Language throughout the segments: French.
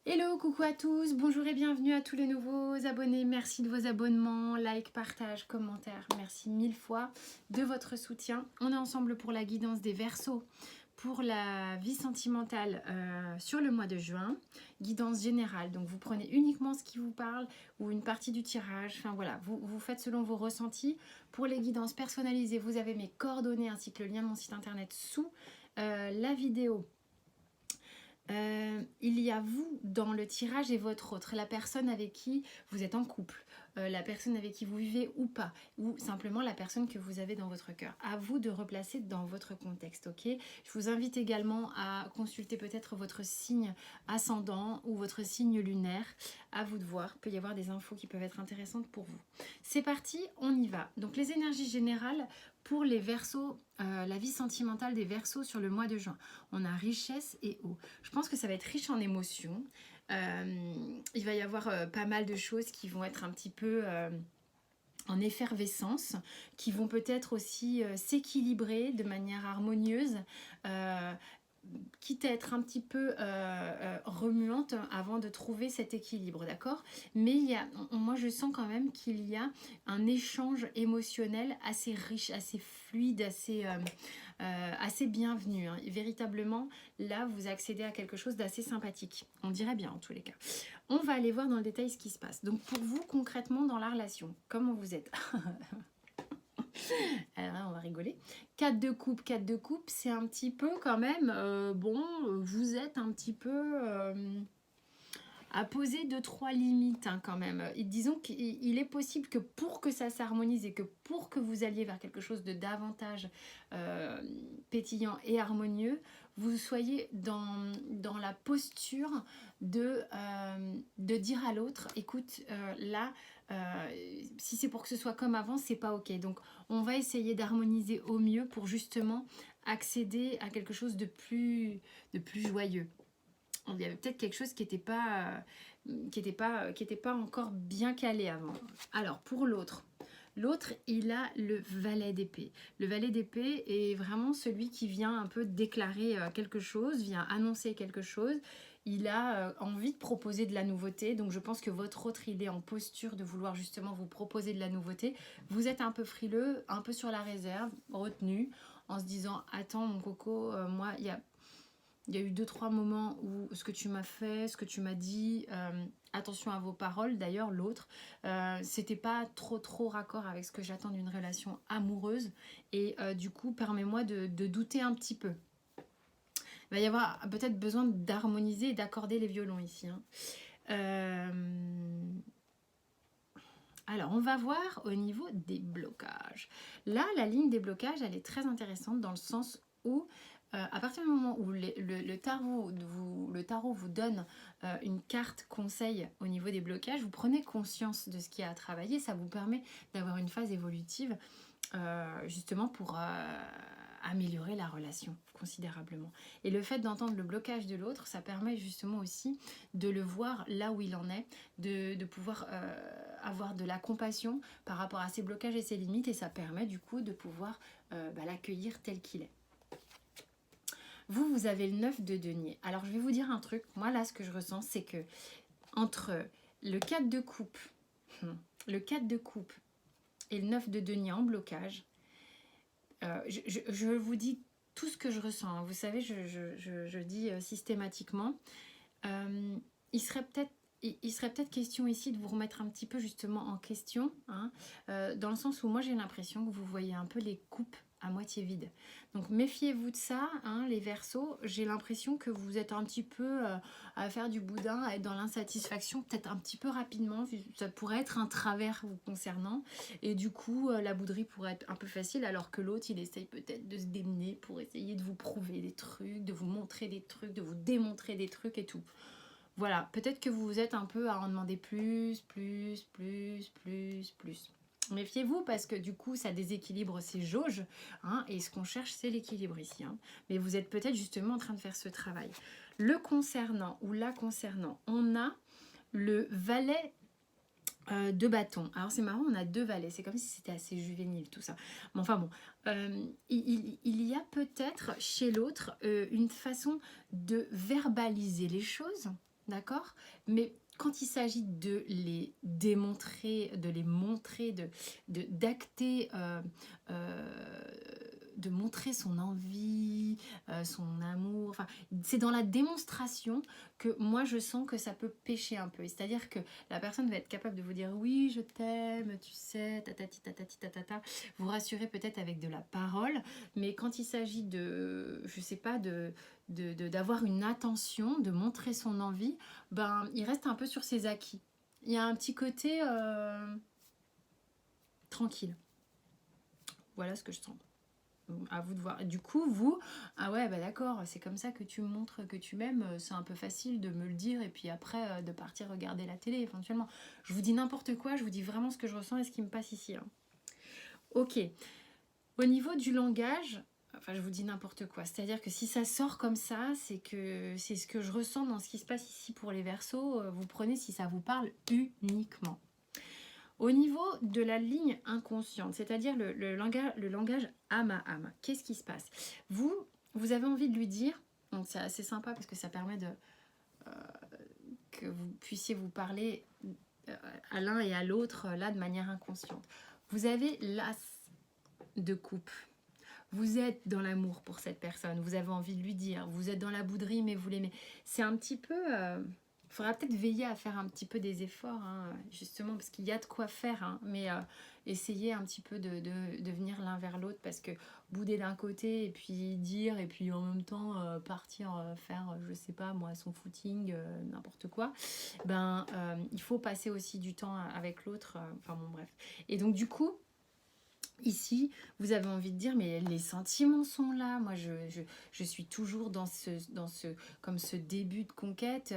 Hello, coucou à tous, bonjour et bienvenue à tous les nouveaux abonnés. Merci de vos abonnements, like, partage, commentaires. Merci mille fois de votre soutien. On est ensemble pour la guidance des Verseaux, pour la vie sentimentale sur le mois de juin. Guidance générale, donc vous prenez uniquement ce qui vous parle ou une partie du tirage. Enfin voilà, vous faites selon vos ressentis. Pour les guidances personnalisées, vous avez mes coordonnées ainsi que le lien de mon site internet sous la vidéo. Il y a vous dans le tirage et votre autre, la personne avec qui vous êtes en couple, la personne avec qui vous vivez ou pas, ou simplement la personne que vous avez dans votre cœur. À vous de replacer dans votre contexte, ok? Je vous invite également à consulter peut-être votre signe ascendant ou votre signe lunaire. À vous de voir, il peut y avoir des infos qui peuvent être intéressantes pour vous. C'est parti, on y va. Donc les énergies générales pour les Verseaux, la vie sentimentale des Verseaux sur le mois de juin. On a richesse et eau. Je pense que ça va être riche en émotions. Il va y avoir pas mal de choses qui vont être un petit peu en effervescence, qui vont peut-être aussi s'équilibrer de manière harmonieuse, quitte à être un petit peu remuante avant de trouver cet équilibre, d'accord? Mais moi je sens quand même qu'il y a un échange émotionnel assez riche, assez fluide, assez bienvenu, hein. Véritablement, là, vous accédez à quelque chose d'assez sympathique. On dirait bien, en tous les cas. On va aller voir dans le détail ce qui se passe. Donc, pour vous, concrètement, dans la relation, comment vous êtes? Alors là, on va rigoler. 4 de coupe, 4 de coupe, c'est un petit peu quand même... vous êtes un petit peu... à poser 2-3 limites, hein, quand même. Et disons qu'il est possible que pour que ça s'harmonise et que pour que vous alliez vers quelque chose de davantage pétillant et harmonieux, vous soyez dans la posture de dire à l'autre, écoute, là, si c'est pour que ce soit comme avant, c'est pas ok. Donc on va essayer d'harmoniser au mieux pour justement accéder à quelque chose de plus joyeux. Il y avait peut-être quelque chose qui n'était pas encore bien calé avant. Alors, pour l'autre, il a le valet d'épée. Le valet d'épée est vraiment celui qui vient un peu déclarer quelque chose, vient annoncer quelque chose. Il a envie de proposer de la nouveauté. Donc, je pense que votre autre, il est en posture de vouloir justement vous proposer de la nouveauté. Vous êtes un peu frileux, un peu sur la réserve, retenu, en se disant « Attends, mon coco, moi, il y a eu 2-3 moments où ce que tu m'as fait, ce que tu m'as dit, attention à vos paroles, d'ailleurs l'autre, c'était pas trop raccord avec ce que j'attends d'une relation amoureuse et du coup permets-moi de douter un petit peu. Il va y avoir peut-être besoin d'harmoniser et d'accorder les violons ici, hein. Alors, on va voir au niveau des blocages. Là, la ligne des blocages, elle est très intéressante dans le sens où à partir du moment où le tarot vous donne une carte conseil au niveau des blocages, vous prenez conscience de ce qu'il y a à travailler. Ça vous permet d'avoir une phase évolutive justement pour améliorer la relation considérablement. Et le fait d'entendre le blocage de l'autre, ça permet justement aussi de le voir là où il en est, de pouvoir avoir de la compassion par rapport à ses blocages et ses limites, et ça permet du coup de pouvoir l'accueillir tel qu'il est. Vous avez le 9 de denier. Alors je vais vous dire un truc, moi là ce que je ressens c'est que entre le 4 de coupe, le 4 de coupe et le 9 de denier en blocage, je vous dis tout ce que je ressens, hein. Vous savez, je dis systématiquement, il serait peut-être question ici de vous remettre un petit peu justement en question, hein, dans le sens où moi j'ai l'impression que vous voyez un peu les coupes à moitié vides. Donc méfiez-vous de ça, hein, les Verseaux. J'ai l'impression que vous êtes un petit peu à faire du boudin, à être dans l'insatisfaction, peut-être un petit peu rapidement. Ça pourrait être un travers vous concernant. Et du coup, la bouderie pourrait être un peu facile, alors que l'autre, il essaye peut-être de se démener pour essayer de vous prouver des trucs, de vous montrer des trucs, de vous démontrer des trucs et tout. Voilà, peut-être que vous êtes un peu à en demander plus. Méfiez-vous parce que du coup, ça déséquilibre ces jauges, hein, et ce qu'on cherche, c'est l'équilibre ici, hein. Mais vous êtes peut-être justement en train de faire ce travail. Le concernant ou la concernant, on a le valet de bâton. Alors c'est marrant, on a 2 valets, c'est comme si c'était assez juvénile tout ça. Mais enfin bon, il y a peut-être chez l'autre une façon de verbaliser les choses, d'accord? Mais quand il s'agit de les démontrer, de les montrer, d'acter, euh, de montrer son envie, son amour, enfin, c'est dans la démonstration que moi je sens que ça peut pêcher un peu. C'est-à-dire que la personne va être capable de vous dire oui, je t'aime, tu sais, tatati tatati tatata, vous rassurer peut-être avec de la parole, mais quand il s'agit de, je sais pas, d'avoir une attention, de montrer son envie, ben, il reste un peu sur ses acquis. Il y a un petit côté tranquille. Voilà ce que je sens. À vous de voir. Du coup, vous, ah ouais, bah d'accord, c'est comme ça que tu montres que tu m'aimes, c'est un peu facile de me le dire et puis après de partir regarder la télé éventuellement. Je vous dis n'importe quoi, je vous dis vraiment ce que je ressens et ce qui me passe ici. Hein. Ok. Au niveau du langage, enfin je vous dis n'importe quoi, c'est-à-dire que si ça sort comme ça, c'est que c'est ce que je ressens dans ce qui se passe ici pour les Verseaux, vous prenez si ça vous parle uniquement. Au niveau de la ligne inconsciente, c'est-à-dire le langage âme à âme, qu'est-ce qui se passe? Vous avez envie de lui dire, donc c'est assez sympa parce que ça permet que vous puissiez vous parler à l'un et à l'autre là de manière inconsciente. Vous avez l'as de coupe. Vous êtes dans l'amour pour cette personne, vous avez envie de lui dire, vous êtes dans la bouderie mais vous l'aimez. C'est un petit peu... il faudra peut-être veiller à faire un petit peu des efforts, hein, justement, parce qu'il y a de quoi faire, hein, mais essayez un petit peu de venir l'un vers l'autre, parce que bouder d'un côté, et puis dire, et puis en même temps partir faire, je sais pas moi, son footing, n'importe quoi, ben, il faut passer aussi du temps avec l'autre, enfin bon, bref. Et donc du coup, ici, vous avez envie de dire, mais les sentiments sont là. Moi, je suis toujours comme ce début de conquête.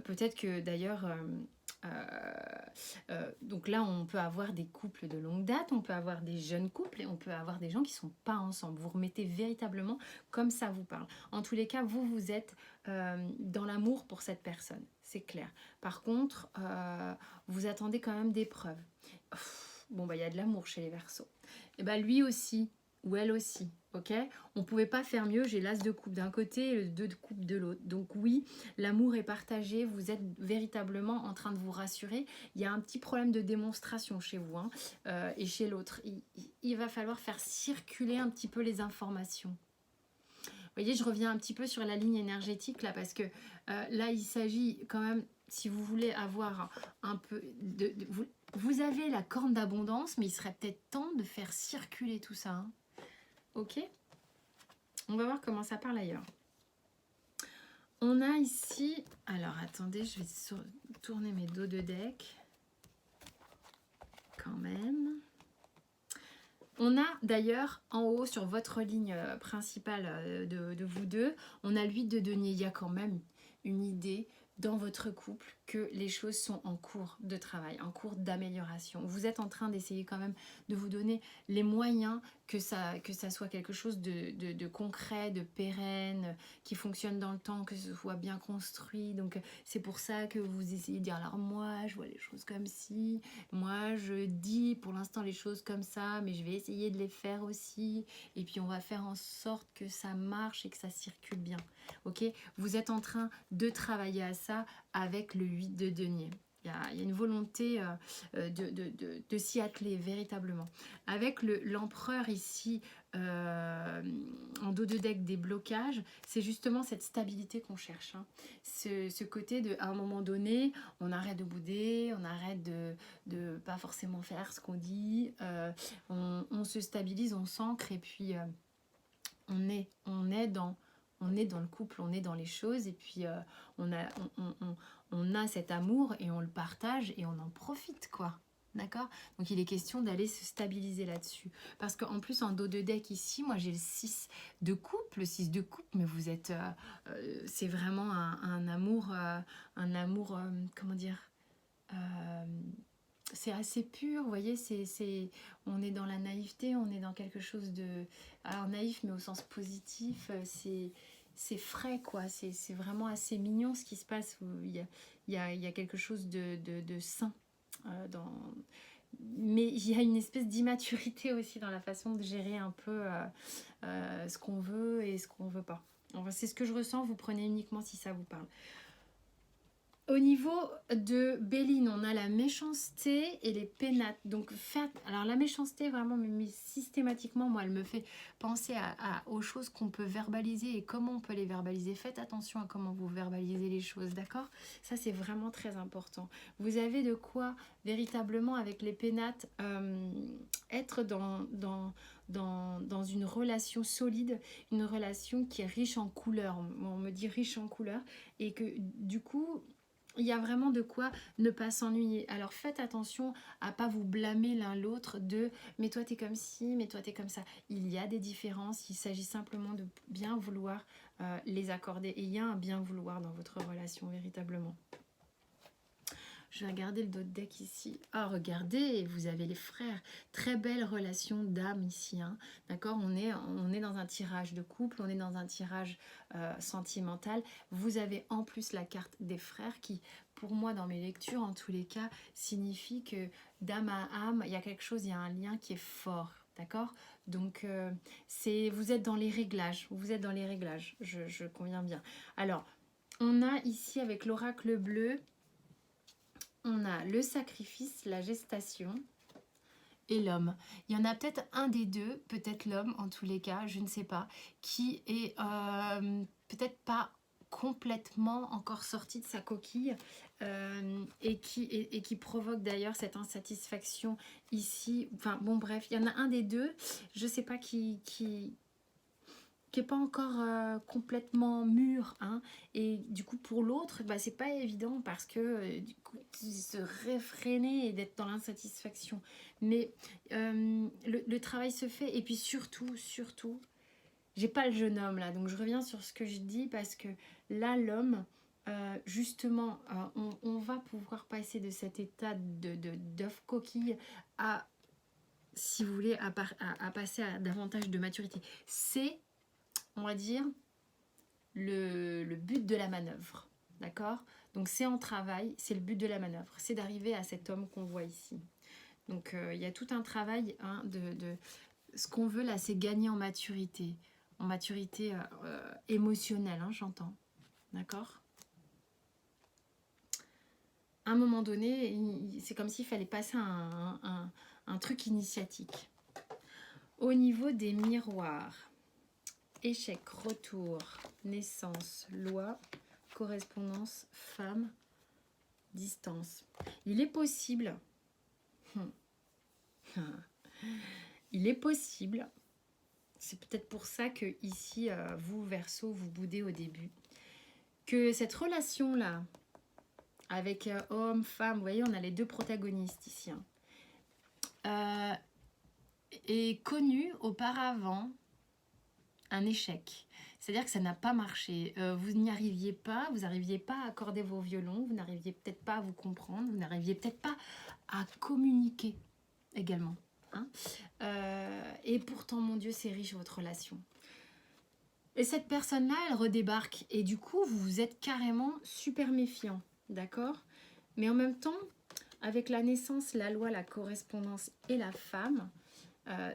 Peut-être que d'ailleurs, donc là, on peut avoir des couples de longue date, on peut avoir des jeunes couples et on peut avoir des gens qui sont pas ensemble. Vous remettez véritablement comme ça vous parle. En tous les cas, vous êtes dans l'amour pour cette personne, c'est clair. Par contre, vous attendez quand même des preuves. Bon, bah, il y a de l'amour chez les Verseaux. Et bah, lui aussi, ou elle aussi, ok? On pouvait pas faire mieux, j'ai l'as de coupe d'un côté et le 2 de coupe de l'autre. Donc oui, l'amour est partagé, vous êtes véritablement en train de vous rassurer. Il y a un petit problème de démonstration chez vous hein, et chez l'autre. Il va falloir faire circuler un petit peu les informations. Vous voyez, je reviens un petit peu sur la ligne énergétique là, parce que là, il s'agit quand même, si vous voulez avoir un peu vous avez la corne d'abondance, mais il serait peut-être temps de faire circuler tout ça. Hein. Ok? On va voir comment ça parle ailleurs. On a ici... Alors, attendez, je vais tourner mes dos de deck. Quand même. On a d'ailleurs en haut sur votre ligne principale de vous deux, on a l'huile de denier. Il y a quand même une idée dans votre couple que les choses sont en cours de travail, en cours d'amélioration. Vous êtes en train d'essayer quand même de vous donner les moyens que ça soit quelque chose de concret, de pérenne, qui fonctionne dans le temps, que ce soit bien construit. Donc c'est pour ça que vous essayez de dire, alors moi je vois les choses comme ci, moi je dis pour l'instant les choses comme ça, mais je vais essayer de les faire aussi, et puis on va faire en sorte que ça marche et que ça circule bien. Ok, vous êtes en train de travailler à ça avec le 8 de denier. Il y a une volonté de s'y atteler véritablement. Avec l'empereur ici, en dos de deck des blocages, c'est justement cette stabilité qu'on cherche. Hein. Ce côté de, à un moment donné, on arrête de bouder, on arrête de pas forcément faire ce qu'on dit, on se stabilise, on s'ancre et puis on est dans le couple, on est dans les choses et puis on a cet amour et on le partage et on en profite quoi. D'accord? Donc il est question d'aller se stabiliser là-dessus. Parce qu'en plus en dos de deck ici, moi j'ai le 6 de coupe, le 6 de coupe, mais vous êtes... c'est vraiment un amour, comment dire c'est assez pur, vous voyez, on est dans la naïveté, on est dans quelque chose de... Alors naïf, mais au sens positif, c'est frais, quoi. C'est vraiment assez mignon ce qui se passe. Il y a quelque chose de sain dans... Mais il y a une espèce d'immaturité aussi dans la façon de gérer un peu ce qu'on veut et ce qu'on veut pas. Enfin, c'est ce que je ressens, vous prenez uniquement si ça vous parle. Au niveau de Béline, on a la méchanceté et les pénates. Donc faites, alors la méchanceté vraiment, mais systématiquement, moi, elle me fait penser aux choses qu'on peut verbaliser et comment on peut les verbaliser. Faites attention à comment vous verbalisez les choses, d'accord? Ça, c'est vraiment très important. Vous avez de quoi véritablement avec les pénates être dans une relation solide, une relation qui est riche en couleurs. On me dit riche en couleurs et que du coup il y a vraiment de quoi ne pas s'ennuyer. Alors faites attention à pas vous blâmer l'un l'autre de mais toi t'es comme ci, mais toi t'es comme ça. Il y a des différences, il s'agit simplement de bien vouloir les accorder. Et il y a un bien vouloir dans votre relation véritablement. Je vais regarder le dos de deck ici. Ah, regardez, vous avez les frères. Très belle relation d'âme ici. Hein. D'accord, on est dans un tirage de couple, on est dans un tirage sentimental. Vous avez en plus la carte des frères qui, pour moi, dans mes lectures, en tous les cas, signifie que d'âme à âme, il y a quelque chose, il y a un lien qui est fort. D'accord, donc vous êtes dans les réglages. Vous êtes dans les réglages, je conviens bien. Alors, on a ici avec l'oracle bleu, on a le sacrifice, la gestation et l'homme. Il y en a peut-être un des deux, peut-être l'homme en tous les cas, je ne sais pas, qui est peut-être pas complètement encore sorti de sa coquille et qui provoque d'ailleurs cette insatisfaction ici. Enfin bon bref, il y en a un des deux, je ne sais pas qui est pas encore complètement mûr, hein. Et du coup pour l'autre bah, c'est pas évident parce que du coup se réfréner et d'être dans l'insatisfaction, mais le travail se fait. Et puis surtout j'ai pas le jeune homme là, donc je reviens sur ce que je dis parce que là l'homme justement on va pouvoir passer de cet état d'œuf coquille à, si vous voulez, à passer à davantage de maturité. C'est, on va dire, le but de la manœuvre, d'accord? Donc c'est en travail, c'est le but de la manœuvre, c'est d'arriver à cet homme qu'on voit ici. Donc il y a tout un travail hein, de ce qu'on veut là, c'est gagner en maturité émotionnelle, hein, j'entends, d'accord? À un moment donné, c'est comme s'il fallait passer un truc initiatique. Au niveau des miroirs, échec, retour, naissance, loi, correspondance, femme, distance. Il est possible, il est possible, c'est peut-être pour ça que ici, vous, Verseau, vous boudez au début, que cette relation-là, avec homme, femme, vous voyez, on a les deux protagonistes ici, hein, est connue auparavant un échec. C'est-à-dire que ça n'a pas marché. Vous n'y arriviez pas, vous n'arriviez pas à accorder vos violons, vous n'arriviez peut-être pas à vous comprendre, vous n'arriviez peut-être pas à communiquer également. Hein. Et pourtant, mon Dieu, c'est riche votre relation. Et cette personne-là, elle redébarque. Et du coup, vous êtes carrément super méfiant. D'accord? Mais en même temps, avec la naissance, la loi, la correspondance et la femme,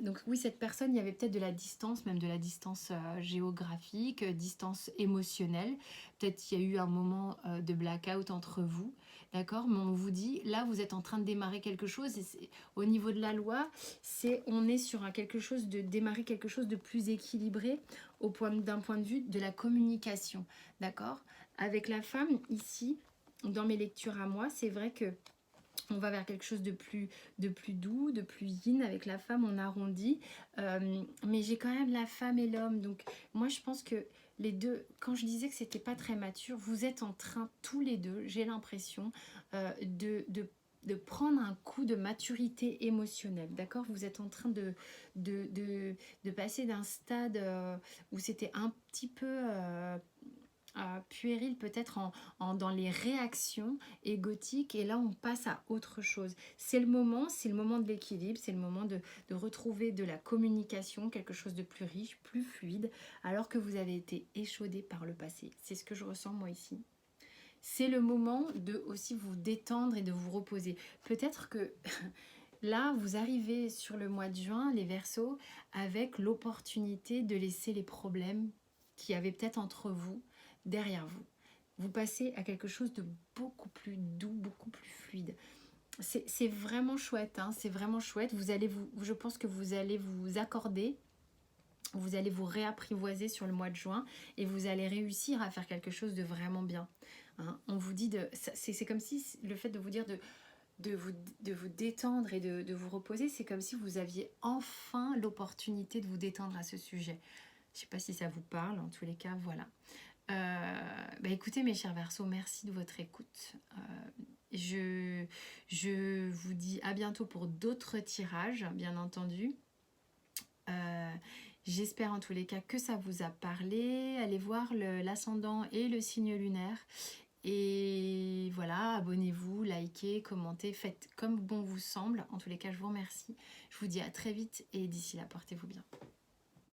donc oui, cette personne, il y avait peut-être de la distance, même de la distance géographique, distance émotionnelle. Peut-être qu'il y a eu un moment de blackout entre vous, d'accord? Mais on vous dit, là, vous êtes en train de démarrer quelque chose. Et au niveau de la loi, on est sur quelque chose de démarrer quelque chose de plus équilibré d'un point de vue de la communication, d'accord? Avec la femme, ici, dans mes lectures à moi, c'est vrai que on va vers quelque chose de plus doux, de plus yin. Avec la femme, on arrondit. Mais j'ai quand même la femme et l'homme. Donc, moi, je pense que les deux, quand je disais que c'était pas très mature, vous êtes en train, tous les deux, j'ai l'impression, de prendre un coup de maturité émotionnelle. D'accord? Vous êtes en train de passer d'un stade où c'était un petit peu puéril peut-être dans les réactions égotiques, et là on passe à autre chose. C'est le moment de l'équilibre, c'est le moment de retrouver de la communication, quelque chose de plus riche, plus fluide, alors que vous avez été échaudé par le passé. C'est ce que je ressens moi ici. C'est le moment de aussi vous détendre et de vous reposer. Peut-être que là, vous arrivez sur le mois de juin, les Verseaux, avec l'opportunité de laisser les problèmes qu'il y avait peut-être entre vous derrière vous. vous passez à quelque chose de beaucoup plus doux, beaucoup plus fluide. C'est vraiment chouette, hein, c'est vraiment chouette. Je pense que vous allez vous accorder, vous allez vous réapprivoiser sur le mois de juin et vous allez réussir à faire quelque chose de vraiment bien. Hein. On vous dit c'est comme si le fait de vous dire de vous détendre et de vous reposer, c'est comme si vous aviez enfin l'opportunité de vous détendre à ce sujet. Je ne sais pas si ça vous parle, en tous les cas, voilà. Écoutez mes chers Verseaux, merci de votre écoute. Je vous dis à bientôt pour d'autres tirages, bien entendu. J'espère en tous les cas que ça vous a parlé. Allez voir l'ascendant et le signe lunaire. Et voilà, abonnez-vous, likez, commentez, faites comme bon vous semble. En tous les cas, je vous remercie. Je vous dis à très vite et d'ici là, portez-vous bien.